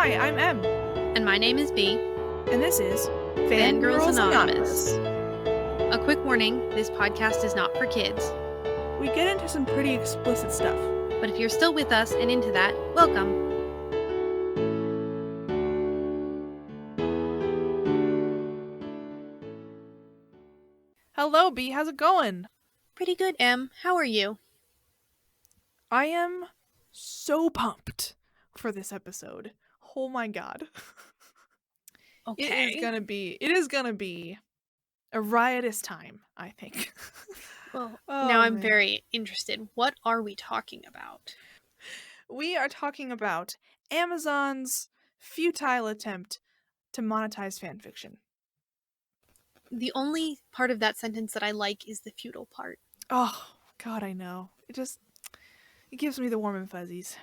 Hi, I'm Em. And my name is Bea. And this is Fangirls Anonymous. A quick warning, this podcast is not for kids. We get into some pretty explicit stuff. But if you're still with us and into that, welcome. Hello, Bea. How's it going? Pretty good, Em. How are you? I am so pumped for this episode. Oh my god. Okay. It is gonna be a riotous time, I think. Well, now I'm very interested. What are we talking about? We are talking about Amazon's futile attempt to monetize fanfiction. The only part of that sentence that I like is the futile part. Oh, God, I know. It gives me the warm and fuzzies.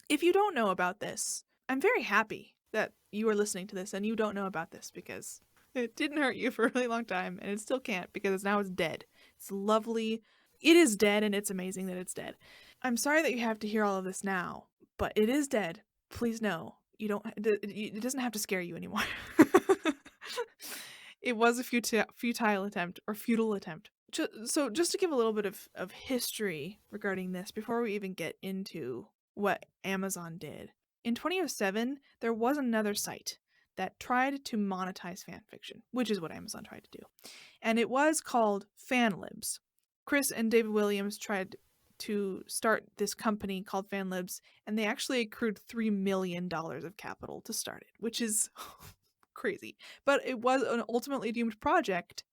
If you don't know about this, I'm very happy that you are listening to this and you don't know about this because it didn't hurt you for a really long time and it still can't because now it's dead. It's lovely. It is dead and it's amazing that it's dead. I'm sorry that you have to hear all of this now, but it is dead. Please know. It doesn't have to scare you anymore. It was a futile attempt or futile attempt. So just to give a little bit of history regarding this before we even get into what Amazon did. In 2007, there was another site that tried to monetize fanfiction, which is what Amazon tried to do. And it was called FanLibs. Chris and David Williams tried to start this company called FanLibs, and they actually accrued $3 million of capital to start it, which is crazy. But it was an ultimately doomed project.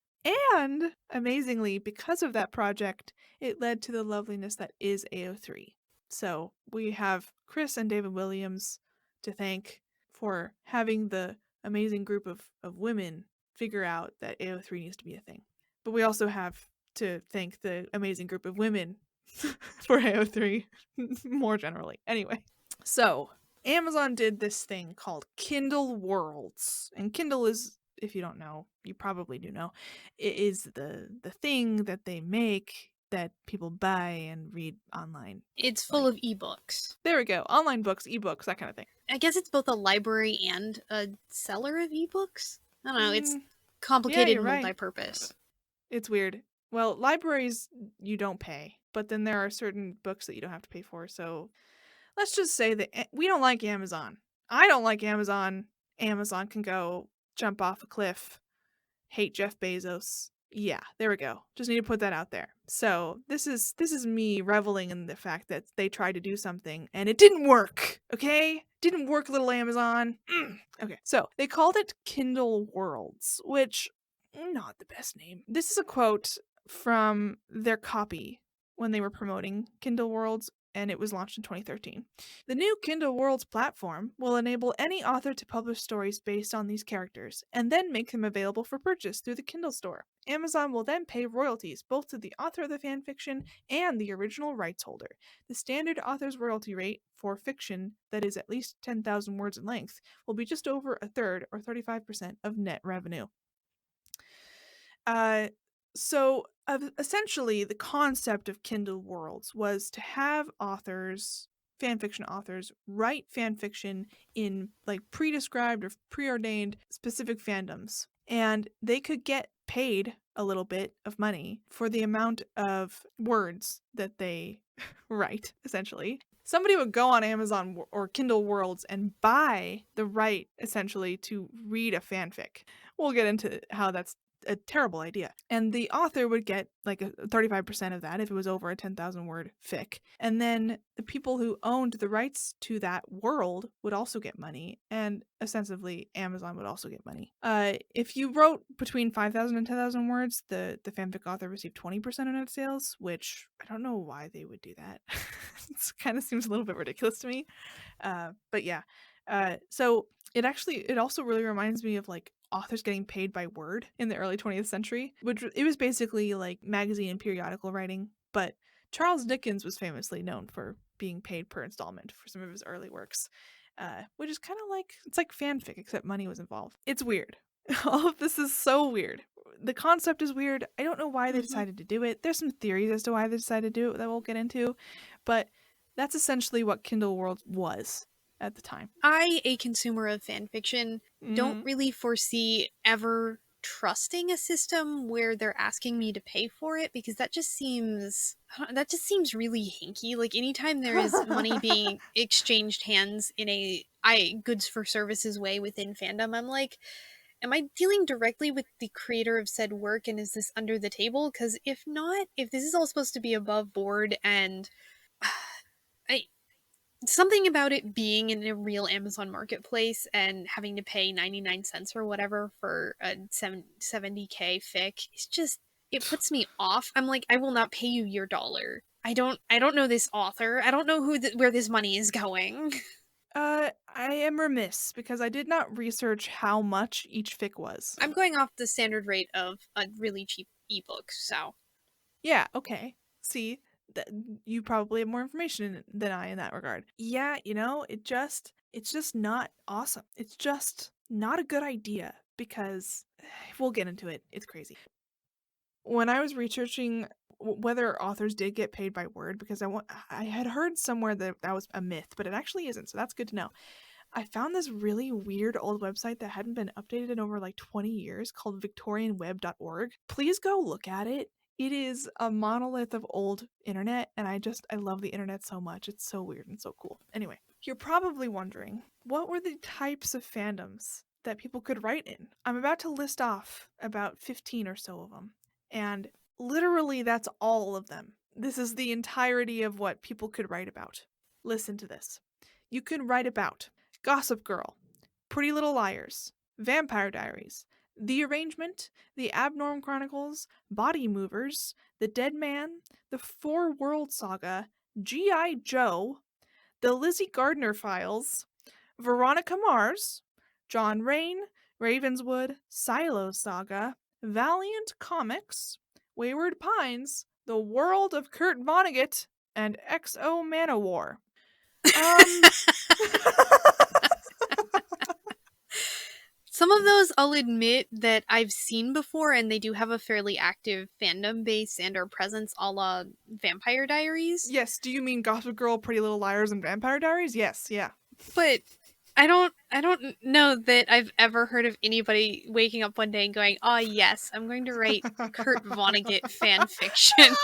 And, amazingly, because of that project, it led to the loveliness that is AO3. So we have Chris and David Williams to thank for having the amazing group of women figure out that AO3 needs to be a thing. But we also have to thank the amazing group of women for AO3 more generally. Anyway, so Amazon did this thing called Kindle Worlds. And Kindle is, if you don't know, you probably do know, it is the thing that they make that people buy and read online. It's full of ebooks. There we go. Online books, ebooks, that kind of thing. I guess it's both a library and a seller of ebooks. I don't know. It's complicated and multi-purpose. It's weird. Well, libraries, you don't pay. But then there are certain books that you don't have to pay for. So let's just say that we don't like Amazon. I don't like Amazon. Amazon can go jump off a cliff. Hate Jeff Bezos. Yeah, there we go. Just need to put that out there. So this is me reveling in the fact that they tried to do something and it didn't work. Okay? Didn't work, little Amazon. Okay, so they called it Kindle Worlds, which not the best name. This is a quote from their copy when they were promoting Kindle Worlds, and it was launched in 2013. The new Kindle Worlds platform will enable any author to publish stories based on these characters, and then make them available for purchase through the Kindle store. Amazon will then pay royalties both to the author of the fanfiction and the original rights holder. The standard author's royalty rate for fiction that is at least 10,000 words in length will be just over a third, or 35% of net revenue. So essentially, the concept of Kindle Worlds was to have fanfiction authors, write fanfiction in like pre-described or preordained specific fandoms, and they could get paid a little bit of money for the amount of words that they write, essentially. Somebody would go on Amazon or Kindle Worlds and buy the right, essentially, to read a fanfic. We'll get into how that's a terrible idea. And the author would get like a 35% of that if it was over a 10,000 word fic. And then the people who owned the rights to that world would also get money. And ostensibly, Amazon would also get money. If you wrote between 5,000 and 10,000 words, the fanfic author received 20% of net sales, which I don't know why they would do that. It kind of seems a little bit ridiculous to me. But yeah. So it also really reminds me of like authors getting paid by word in the early 20th century, which it was basically like magazine and periodical writing. But Charles Dickens was famously known for being paid per installment for some of his early works, which is kind of like, it's like fanfic, except money was involved. It's weird. All of this is so weird. The concept is weird. I don't know why they decided to do it. There's some theories as to why they decided to do it that we'll get into, but that's essentially what Kindle World was. at the time. I, a consumer of fan fiction, don't really foresee ever trusting a system where they're asking me to pay for it, because that just seems really hinky. Like, anytime there is money being exchanged hands in a goods for services way within fandom, I'm like, am I dealing directly with the creator of said work, and is this under the table? Because if not, if this is all supposed to be above board, and I something about it being in a real Amazon marketplace and having to pay 99 cents or whatever for a 70K fic, it's just, it puts me off. I'm like, I will not pay you your dollar. I don't know this author. I don't know where this money is going. I am remiss because I did not research how much each fic was. I'm going off the standard rate of a really cheap ebook, so. Yeah, okay. See, you probably have more information than I in that regard. Yeah, it's just not awesome. It's just not a good idea because we'll get into it. It's crazy. When I was researching whether authors did get paid by word, because I had heard somewhere that was a myth, but it actually isn't, so that's good to know. I found this really weird old website that hadn't been updated in over like 20 years called victorianweb.org. Please go look at it. It is a monolith of old internet, and I love the internet so much. It's so weird and so cool. Anyway, you're probably wondering, what were the types of fandoms that people could write in? I'm about to list off about 15 or so of them, and literally that's all of them. This is the entirety of what people could write about. Listen to this. You can write about Gossip Girl, Pretty Little Liars, Vampire Diaries, The Arrangement, The Abnorm Chronicles, Body Movers, The Dead Man, The Four World Saga, G.I. Joe, The Lizzie Gardner Files, Veronica Mars, John Rain, Ravenswood, Silo Saga, Valiant Comics, Wayward Pines, The World of Kurt Vonnegut, and XO Manowar. Some of those I'll admit that I've seen before, and they do have a fairly active fandom base and or presence, a la Vampire Diaries. Yes, do you mean Gossip Girl, Pretty Little Liars, and Vampire Diaries? Yes, yeah. But I don't know that I've ever heard of anybody waking up one day and going, "Oh yes, I'm going to write Kurt Vonnegut fan fiction."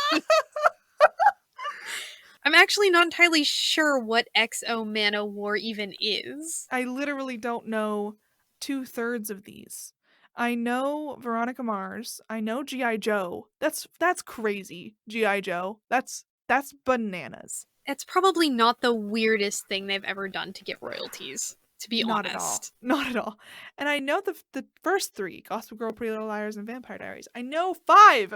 I'm actually not entirely sure what XO Manowar even is. I literally don't know 2/3 of these. I know Veronica Mars. I know G.I. Joe. That's crazy. G.I. Joe. That's bananas. It's probably not the weirdest thing they've ever done to get royalties, to be Not honest. at all. Not at all. And I know the first 3, Gossip Girl, Pretty Little Liars, and Vampire Diaries. I know 5.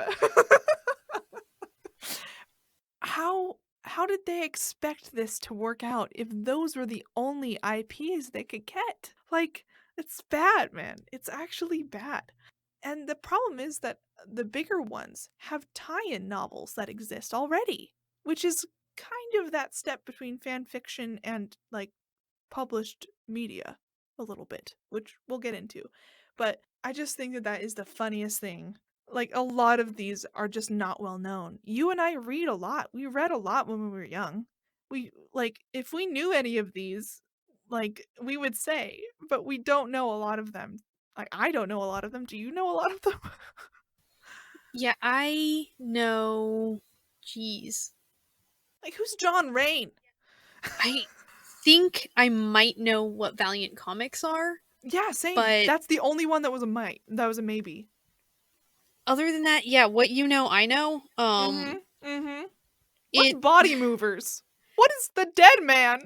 How did they expect this to work out if those were the only IPs they could get? Like, it's bad, man. It's actually bad. And the problem is that the bigger ones have tie-in novels that exist already, which is kind of that step between fan fiction and like published media a little bit, which we'll get into. But I just think that is the funniest thing. Like, a lot of these are just not well known. You and I read a lot. We read a lot when we were young. If we knew any of these, like, we would say, but we don't know a lot of them. Like, I don't know a lot of them. Do you know a lot of them? Yeah, I know. Jeez. Like, who's John Rain? I think I might know what Valiant Comics are. Yeah, same. But that's the only one that was a maybe. Other than that, yeah, what you know, I know. What's Body Movers? What is The Dead Man?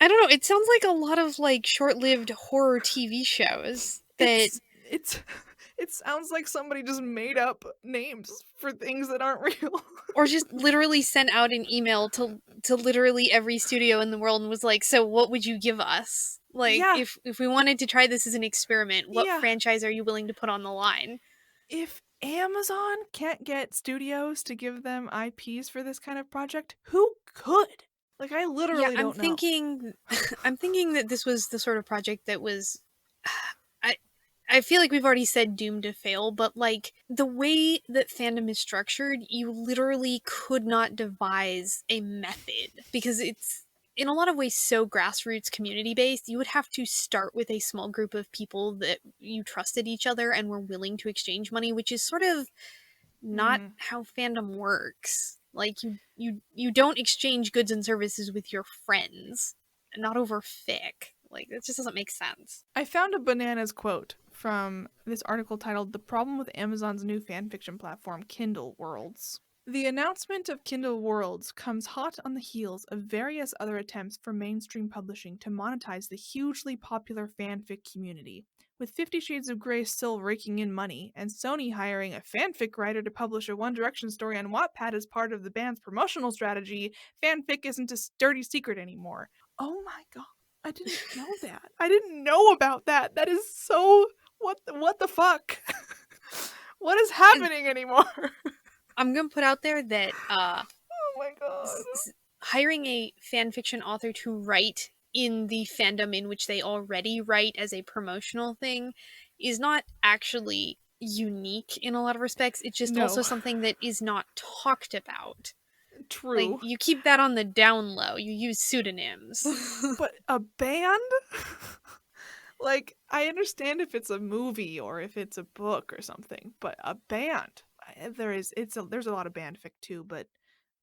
I don't know. It sounds like a lot of like short-lived horror TV shows. That it sounds like somebody just made up names for things that aren't real. Or just literally sent out an email to literally every studio in the world and was like, "So what would you give us? Like, Yeah. if we wanted to try this as an experiment, what franchise are you willing to put on the line?" If Amazon can't get studios to give them IPs for this kind of project, who could? Like, I literally don't know. I'm thinking that this was the sort of project that was I feel like we've already said doomed to fail, but like the way that fandom is structured, you literally could not devise a method because in a lot of ways so grassroots community based. You would have to start with a small group of people that you trusted each other and were willing to exchange money, which is sort of not Mm. how fandom works. Like you don't exchange goods and services with your friends, not over fic. Like it just doesn't make sense. I found a bananas quote from this article titled "The Problem with Amazon's New Fanfiction Platform, Kindle Worlds." The announcement of Kindle Worlds comes hot on the heels of various other attempts for mainstream publishing to monetize the hugely popular fanfic community, with 50 Shades of Grey still raking in money, and Sony hiring a fanfic writer to publish a One Direction story on Wattpad as part of the band's promotional strategy. Fanfic isn't a dirty secret anymore. Oh my god. I didn't know that. I didn't know about that. That is so what the fuck? What is And happening anymore? I'm gonna put out there that Oh my god. hiring a fan fiction author to write in the fandom in which they already write as a promotional thing is not actually unique in a lot of respects. It's just also No. something that is not talked about. Like, True. you keep that on the down low. You use pseudonyms. But a band? Like, I understand if it's a movie or if it's a book or something, but a band. There's a lot of band fic too, but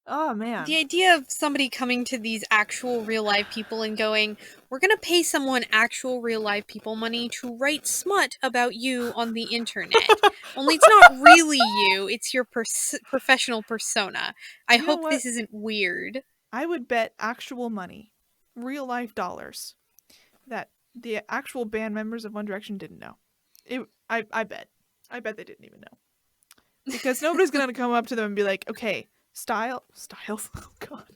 oh man. The idea of somebody coming to these actual real life people and going, we're going to pay someone actual real life people money to write smut about you on the internet. Only it's not really you, it's your professional persona. I You know hope what? this isn't weird. I would bet actual money, real life dollars, that the actual band members of One Direction didn't know. I bet. I bet they didn't even know. Because nobody's gonna come up to them and be like, okay, Styles? Oh god.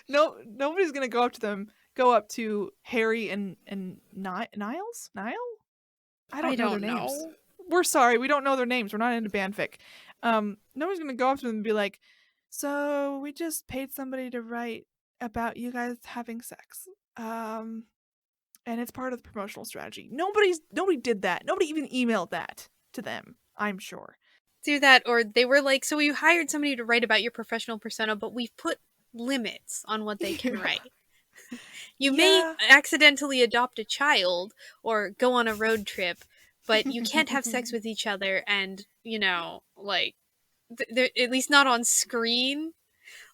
No, nobody's gonna go up to Harry and Niles? Niall? I don't know their names. know. We're sorry, we don't know their names. We're not into fanfic. Nobody's gonna go up to them and be like, so we just paid somebody to write about you guys having sex. And it's part of the promotional strategy. Nobody did that. Nobody even emailed that to them, I'm sure. Do that, or they were like, so we hired somebody to write about your professional persona, but we've put limits on what they can write. You may Yeah. accidentally adopt a child or go on a road trip, but you can't have sex with each other and, like, at least not on screen.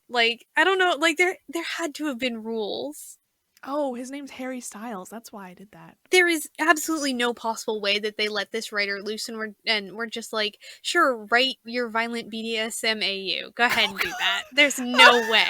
Like, I don't know, like, there had to have been rules. Oh, his name's Harry Styles. That's why I did that. There is absolutely no possible way that they let this writer loose and we're just like, sure, write your violent BDSM AU. Go ahead and do that. There's no way.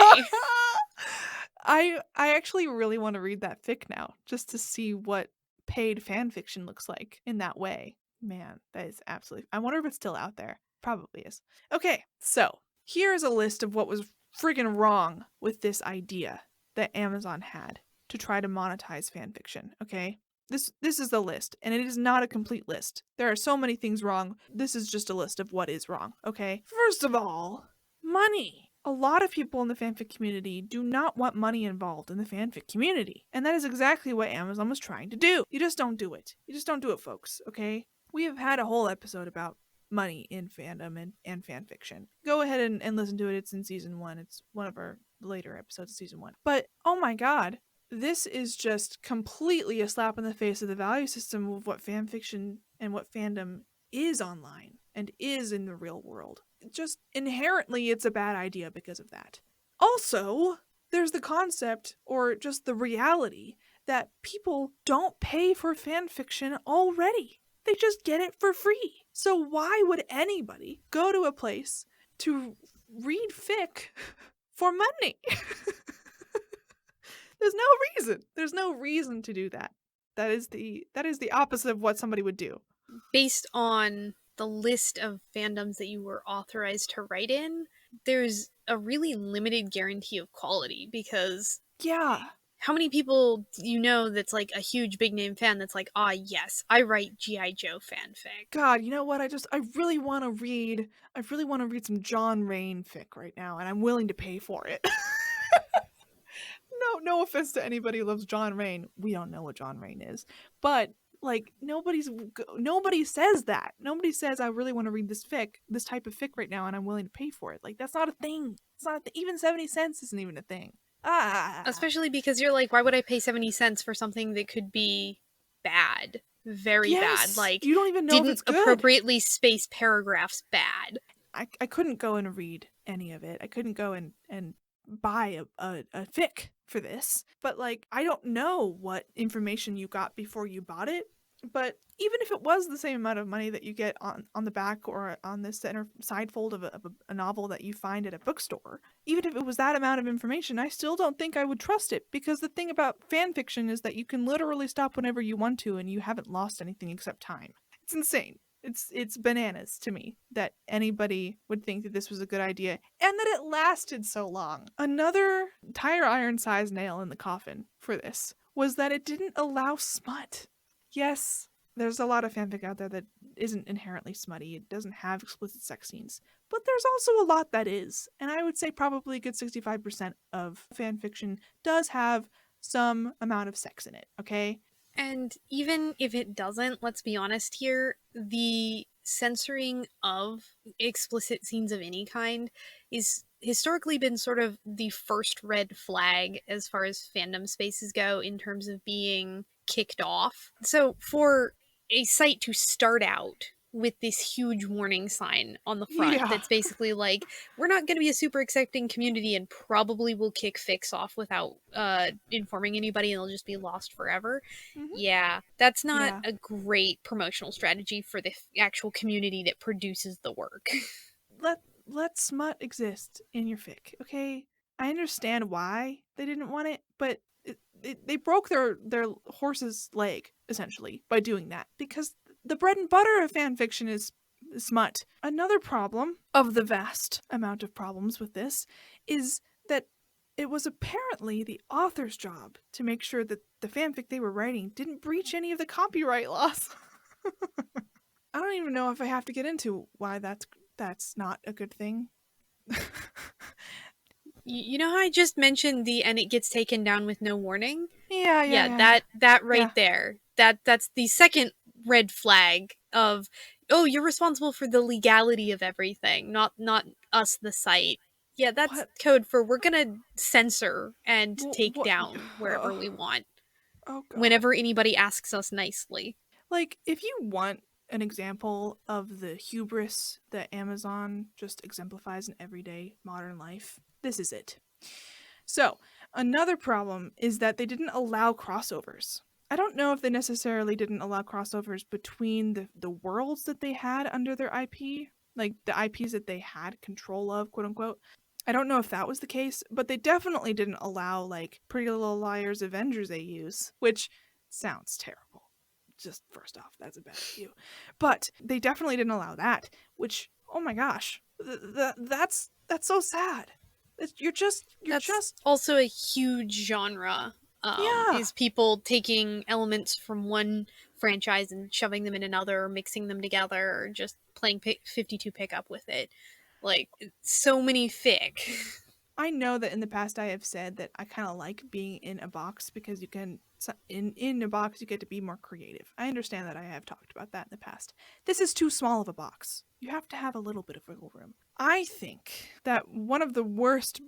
I actually really want to read that fic now, just to see what paid fan fiction looks like in that way. Man, that is absolutely. I wonder if it's still out there. Probably is. Okay, so here's a list of what was friggin' wrong with this idea that Amazon had to try to monetize fan fiction. Okay, this is the list, and it is not a complete list. There are so many things wrong. This is just a list of what is wrong. Okay, first of all, money. A lot of people in the fanfic community do not want money involved in the fanfic community. And that is exactly what Amazon was trying to do. You just don't do it. You just don't do it, folks, okay? We have had a whole episode about money in fandom and fanfiction. Go ahead and listen to it. It's in season 1. It's one of our later episodes of season 1. But, oh my god, this is just completely a slap in the face of the value system of what fanfiction and what fandom is online and is in the real world. Just inherently it's a bad idea because of that. Also, there's the concept or just the reality that people don't pay for fan fiction already. They just get it for free. So why would anybody go to a place to read fic for money? There's no reason. There's no reason to do that. That is the opposite of what somebody would do. Based on the list of fandoms that you were authorized to write in, there's a really limited guarantee of quality because yeah, how many people do you know that's like a huge big name fan that's like, yes, I write G.I. Joe fanfic. God, you know what? I really want to read some John Rain fic right now, and I'm willing to pay for it. No offense to anybody who loves John Rain. We don't know what John Rain is, but Like, nobody says that. Nobody says, I really want to read this type of fic right now, and I'm willing to pay for it. Like, that's not a thing. It's not even 70 cents isn't even a thing. Ah. Especially because you're like, why would I pay 70 cents for something that could be bad? Very bad. Yes. Like, You don't even know if didn't it's good. appropriately space paragraphs bad. I couldn't go and read any of it. I couldn't go and buy a fic for this. But like, I don't know what information you got before you bought it. But even if it was the same amount of money that you get on the back or on the center side fold of a novel that you find at a bookstore, even if it was that amount of information, I still don't think I would trust it, because the thing about fan fiction is that you can literally stop whenever you want to and you haven't lost anything except time. It's insane. It's bananas to me that anybody would think that this was a good idea and that it lasted so long. Another tire iron sized nail in the coffin for this was that it didn't allow smut. Yes, there's a lot of fanfic out there that isn't inherently smutty. It doesn't have explicit sex scenes. But there's also a lot that is. And I would say probably a good 65% of fanfiction does have some amount of sex in it, okay? And even if it doesn't, let's be honest here, the censoring of explicit scenes of any kind is historically been sort of the first red flag as far as fandom spaces go in terms of being kicked off. So for a site to start out with this huge warning sign on the front Yeah. that's basically like, we're not going to be a super accepting community and probably will kick fics off without informing anybody, and they'll just be lost forever. Hmm. Yeah, that's not Yeah. a great promotional strategy for the actual community that produces the work. Let smut exist in your fic, okay? I understand why they didn't want it, but they broke their horse's leg essentially by doing that, because the bread and butter of fan fiction is smut. Another problem of the vast amount of problems with this is that it was apparently the author's job to make sure that the fanfic they were writing didn't breach any of the copyright laws. I don't even know if I have to get into why that's not a good thing. You know how I just mentioned the and it gets taken down with no warning? Yeah, yeah, Yeah, yeah, yeah. that right Yeah. there. That's the second red flag of, oh, you're responsible for the legality of everything, not us the site. Yeah, that's What? code for we're going to censor and take What? down wherever we want Oh god. whenever anybody asks us nicely. Like, if you want an example of the hubris that Amazon just exemplifies in everyday modern life, this is it. So, another problem is that they didn't allow crossovers. I don't know if they necessarily didn't allow crossovers between the worlds that they had under their IP, like the IPs that they had control of, quote unquote. I don't know if that was the case, but they definitely didn't allow, like, Pretty Little Liars Avengers AUs, which sounds terrible. Just first off, that's a bad review. But they definitely didn't allow that, which, oh my gosh, that's so sad. You're That's just also a huge genre. yeah. Is people taking elements from one franchise and shoving them in another, or mixing them together, or just playing 52 pickup with it. Like, so many fic. I know that in the past I have said that I kind of like being in a box because you can in a box you get to be more creative. I understand that, I have talked about that in the past. This is too small of a box. You have to have a little bit of wiggle room. I think that one of the worst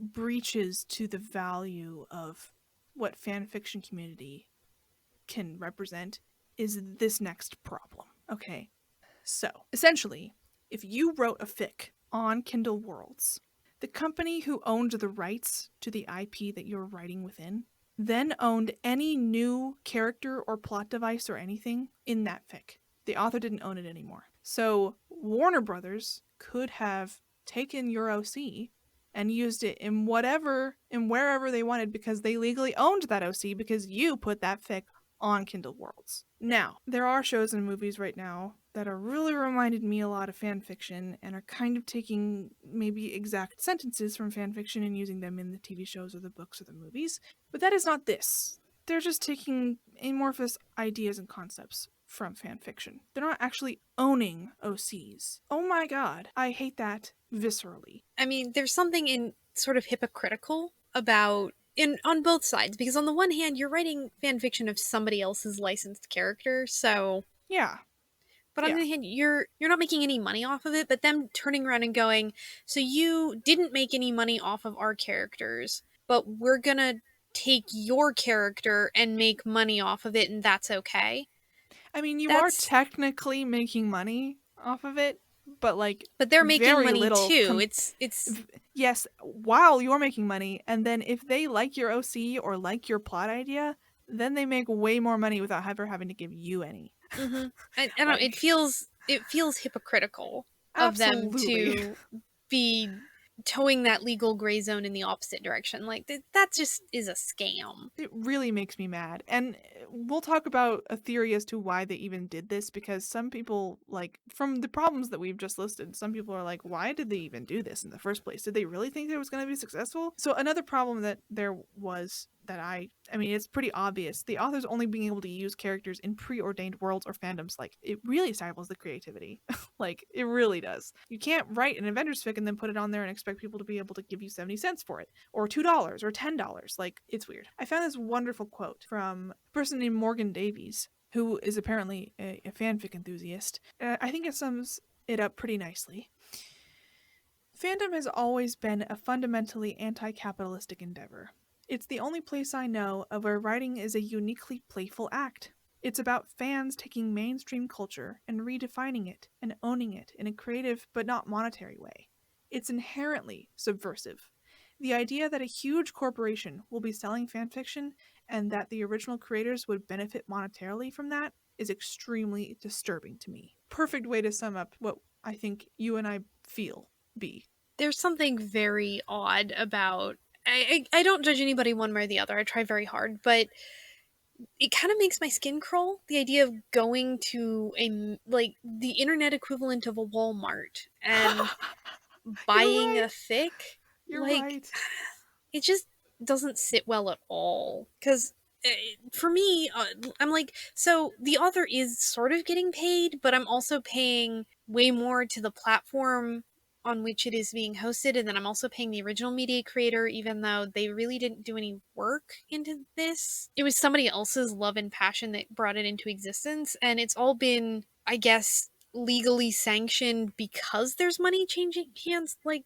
breaches to the value of what fan fiction community can represent is this next problem. Okay. So, essentially, if you wrote a fic on Kindle Worlds, the company who owned the rights to the IP that you were writing within then owned any new character or plot device or anything in that fic. The author didn't own it anymore. So Warner Brothers could have taken your OC and used it in whatever and wherever they wanted because they legally owned that OC because you put that fic on Kindle Worlds. Now, there are shows and movies right now that are really reminded me a lot of fan fiction and are kind of taking maybe exact sentences from fan fiction and using them in the TV shows or the books or the movies. But that is not this. They're just taking amorphous ideas and concepts from fan fiction. They're not actually owning OCs. Oh my god, I hate that viscerally. I mean, there's something in sort of hypocritical about on both sides, because on the one hand you're writing fan fiction of somebody else's licensed character, so Yeah. but on the Yeah. other hand you're not making any money off of it, but them turning around and going, so you didn't make any money off of our characters, but we're gonna take your character and make money off of it, and that's okay. I mean, you are That's technically making money off of it, but like but they're making very money little. too. It's Yes, while you're making money, and then if they like your OC or like your plot idea, then they make way more money without ever having to give you any. mm-hmm. I don't know, Like, it feels hypocritical of them absolutely. to be towing that legal gray zone in the opposite direction. Like that just is a scam. It really makes me mad. And we'll talk about a theory as to why they even did this because some people, like, from the problems that we've just listed, some people are like, why did they even do this in the first place? Did they really think it was going to be successful? So, another problem that there was that I mean, it's pretty obvious. The authors only being able to use characters in preordained worlds or fandoms, like, it really stifles the creativity. Like, it really does. You can't write an Avengers fic and then put it on there and expect people to be able to give you 70 cents for it or $2 or $10. Like, it's weird. I found this wonderful quote from a person named Morgan Davies, who is apparently a fanfic enthusiast. I think it sums it up pretty nicely. Fandom has always been a fundamentally anti capitalistic endeavor. It's the only place I know of where writing is a uniquely playful act. It's about fans taking mainstream culture and redefining it and owning it in a creative but not monetary way. It's inherently subversive. The idea that a huge corporation will be selling fanfiction and that the original creators would benefit monetarily from that is extremely disturbing to me. Perfect way to sum up what I think you and I feel, B. There's something very odd about I don't judge anybody one way or the other. I try very hard, but it kind of makes my skin crawl. The idea of going to a like the internet equivalent of a Walmart and You're buying a right. fic, You're like right. it just doesn't sit well at all. Because for me, I'm like, so the author is sort of getting paid, but I'm also paying way more to the platform on which it is being hosted, and then I'm also paying the original media creator, even though they really didn't do any work into this. It was somebody else's love and passion that brought it into existence, and it's all been, I guess, legally sanctioned because there's money changing hands. Like,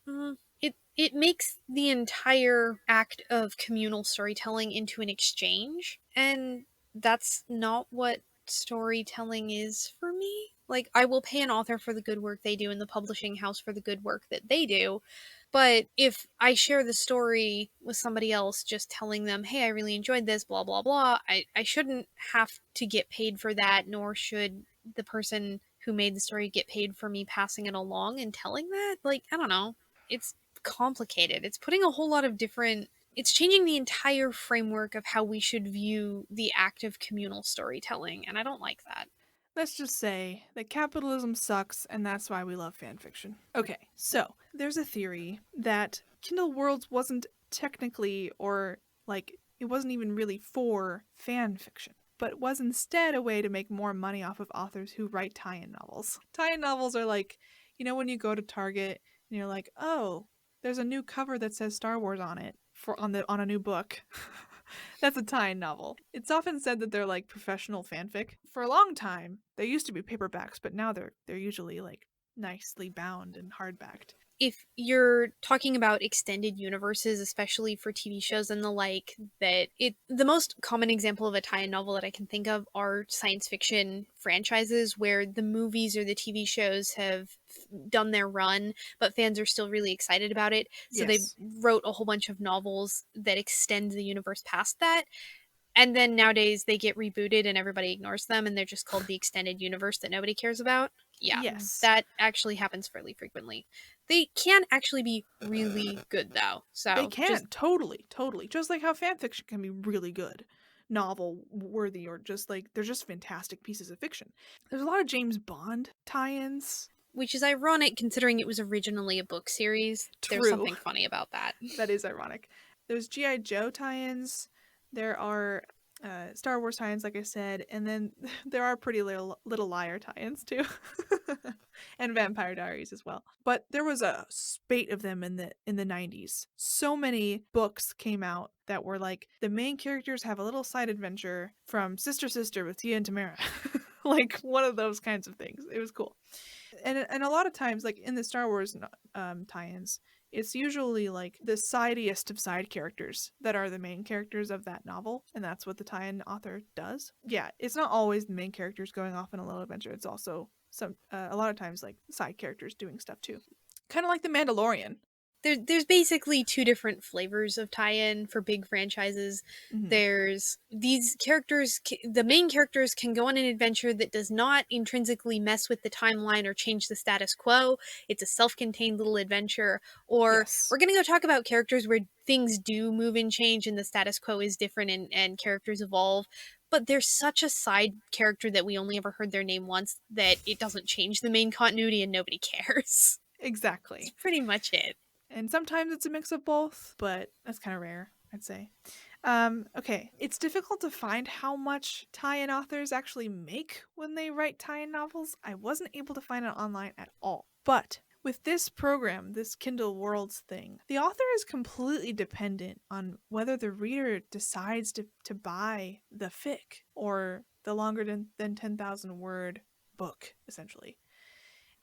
it makes the entire act of communal storytelling into an exchange, and that's not what storytelling is for me. Like, I will pay an author for the good work they do and the publishing house for the good work that they do, but if I share the story with somebody else, just telling them, hey, I really enjoyed this, blah blah blah, I shouldn't have to get paid for that, nor should the person who made the story get paid for me passing it along and telling that. Like, I don't know, it's complicated. It's putting a whole lot of different, it's changing the entire framework of how we should view the act of communal storytelling, and I don't like that. Let's just say that capitalism sucks and that's why we love fanfiction. Okay, so there's a theory that Kindle Worlds wasn't technically or like it wasn't even really for fan fiction, but was instead a way to make more money off of authors who write tie-in novels. Tie-in novels are like, when you go to Target and you're like, "Oh, there's a new cover that says Star Wars on it on a new book." That's a tie-in novel. It's often said that they're like professional fanfic. For a long time, they used to be paperbacks, but now they're usually like nicely bound and hardbacked. If you're talking about extended universes, especially for TV shows and the like, that it the most common example of a tie-in novel that I can think of are science fiction franchises where the movies or the TV shows have done their run, but fans are still really excited about it. So they Yes. wrote a whole bunch of novels that extend the universe past that. And then nowadays they get rebooted and everybody ignores them and they're just called the extended universe that nobody cares about. Yeah, Yes. that actually happens fairly frequently. They can actually be really good though. They So just can totally, totally. Just like how fanfiction can be really good, novel worthy, or just like they're just fantastic pieces of fiction. There's a lot of James Bond tie-ins. which is ironic considering it was originally a book series. There's True. something funny about that. That is ironic. There's G.I. Joe tie-ins. There are Star Wars tie-ins, like I said, and then there are Pretty Little Liar tie-ins too, and Vampire Diaries as well. But there was a spate of them in the 90s. So many books came out that were like the main characters have a little side adventure from Sister Sister with Tia and Tamara, like one of those kinds of things. It was cool, and a lot of times, like in the Star Wars tie-ins, it's usually like the sideiest of side characters that are the main characters of that novel, and that's what the tie-in author does. Yeah, it's not always the main characters going off on a little adventure. It's also a lot of times like side characters doing stuff too, kind of like the Mandalorian. There's basically two different flavors of tie-in for big franchises. Mm-hmm. There's these characters, the main characters can go on an adventure that does not intrinsically mess with the timeline or change the status quo. It's a self-contained little adventure. Or Yes, we're going to go talk about characters where things do move and change and the status quo is different, and characters evolve. But there's such a side character that we only ever heard their name once that it doesn't change the main continuity and nobody cares. It's exactly. pretty much it. And sometimes it's a mix of both, but that's kind of rare, I'd say. Okay, it's difficult to find how much tie-in authors actually make when they write tie-in novels. I wasn't able to find it online at all. But with this program, this Kindle Worlds thing, the author is completely dependent on whether the reader decides to buy the fic or the longer than 10,000 word book, essentially.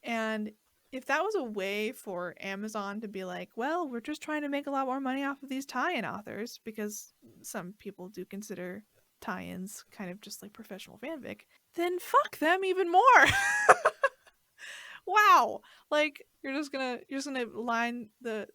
And if that was a way for Amazon to be like, well, we're just trying to make a lot more money off of these tie-in authors, because some people do consider tie-ins kind of just like professional fanfic, then fuck them even more. Wow. Like you're just gonna line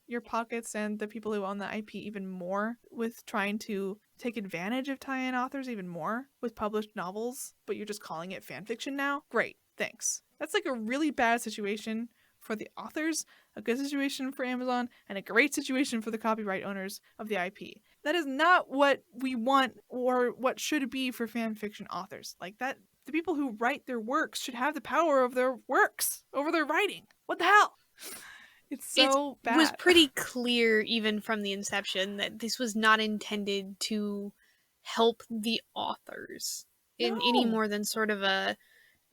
your pockets and the people who own the IP even more with trying to take advantage of tie-in authors even more with published novels, but you're just calling it fanfiction now? Great. Thanks. That's like a really bad situation for the authors, a good situation for Amazon, and a great situation for the copyright owners of the IP. That is not what we want or what should be for fanfiction authors. Like that, the people who write their works should have the power of their works over their writing. What the hell? It's It so was bad. pretty clear even from the inception that this was not intended to help the authors in any No. more than sort of a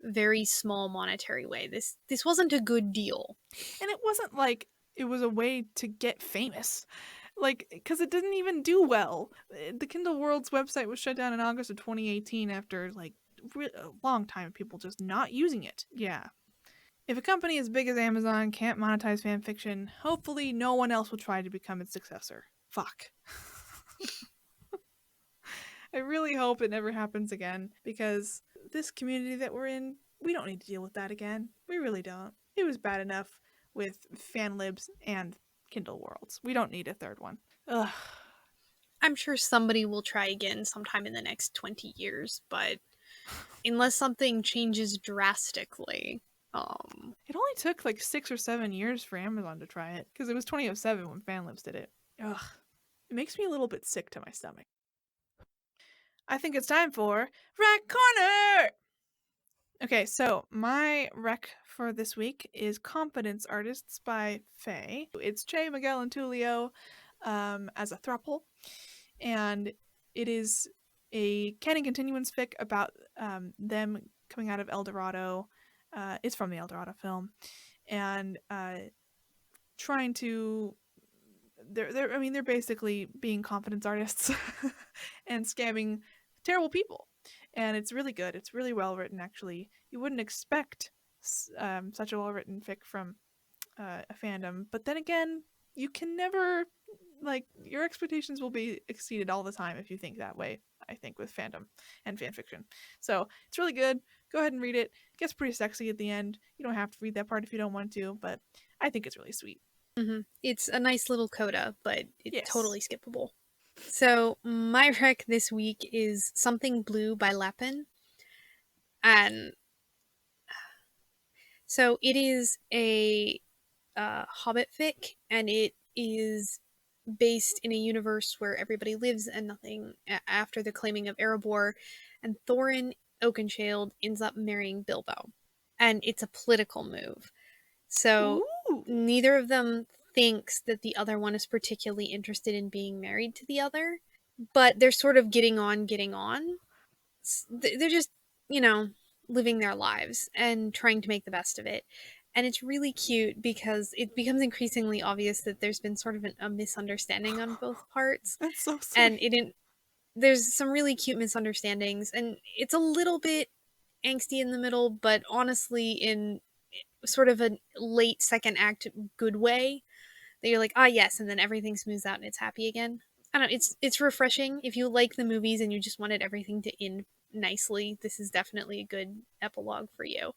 very small monetary way. This wasn't a good deal. And it wasn't like it was a way to get famous. Like, because it didn't even do well. The Kindle World's website was shut down in August of 2018 after, like, a long time of people just not using it. Yeah. If a company as big as Amazon can't monetize fanfiction, hopefully no one else will try to become its successor. Fuck. I really hope it never happens again, because this community that we're in, we don't need to deal with that again. We really don't. It was bad enough with FanLibs and Kindle Worlds. We don't need a third one. Ugh. I'm sure somebody will try again sometime in the next 20 years, but unless something changes drastically, It only took like 6 or 7 years for Amazon to try it, because it was 2007 when FanLibs did it. Ugh. It makes me a little bit sick to my stomach. I think it's time for Rec Corner! Okay, so my rec for this week is Confidence Artists by Fahye. It's Che, Miguel, and Tulio as a throuple, and it is a canon continuance fic about them coming out of El Dorado. It's from the El Dorado film, and trying to they're basically being confidence artists and scamming terrible people, and it's really good. It's really well written, actually. You wouldn't expect such a well written fic from a fandom, but then again, you can never, like, your expectations will be exceeded all the time if you think that way. I think with fandom and fanfiction, so it's really good. Go ahead and read it. It gets pretty sexy at the end. You don't have to read that part if you don't want to, but I think it's really sweet. it's a nice little coda, but it's Yes. totally skippable. So, my rec this week is Something Blue by Lapin. And so it is a Hobbit fic, and it is based in a universe where everybody lives and nothing after the claiming of Erebor, and Thorin Oakenshield ends up marrying Bilbo. And it's a political move. So Ooh. neither of them thinks that the other one is particularly interested in being married to the other. but they're sort of getting on. They're just, you know, living their lives and trying to make the best of it. And it's really cute because it becomes increasingly obvious that there's been sort of a misunderstanding on both parts. That's so And sweet. there's some really cute misunderstandings, and it's a little bit angsty in the middle, but honestly, in sort of a late second act good way, that you're like, ah, yes, and then everything smooths out and it's happy again. I don't know, it's refreshing. If you like the movies and you just wanted everything to end nicely, this is definitely a good epilogue for you.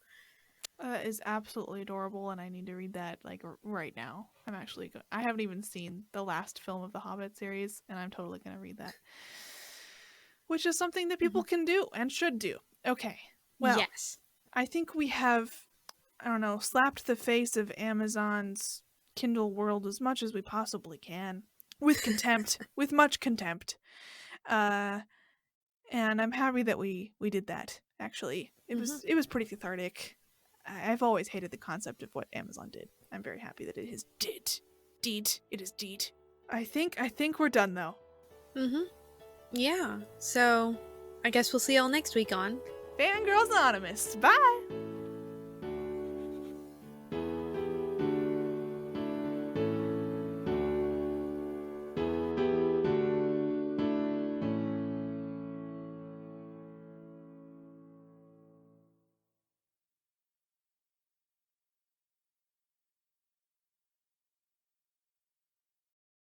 That is absolutely adorable, and I need to read that like right now. I haven't even seen the last film of the Hobbit series, and I'm totally gonna read that, which is something that people Mhm. can do and should do. Okay, well, Yes. I think we have, I don't know, slapped the face of Amazon's Kindle world as much as we possibly can, with contempt, with much contempt. Uh, and I'm happy that we did that. Actually, Hmm. it was pretty cathartic. I've always hated the concept of what Amazon did. I'm very happy that it is did. It is did. I think we're done though. Hmm. Yeah. So, I guess we'll see y'all next week on Fangirls Anonymous. Bye.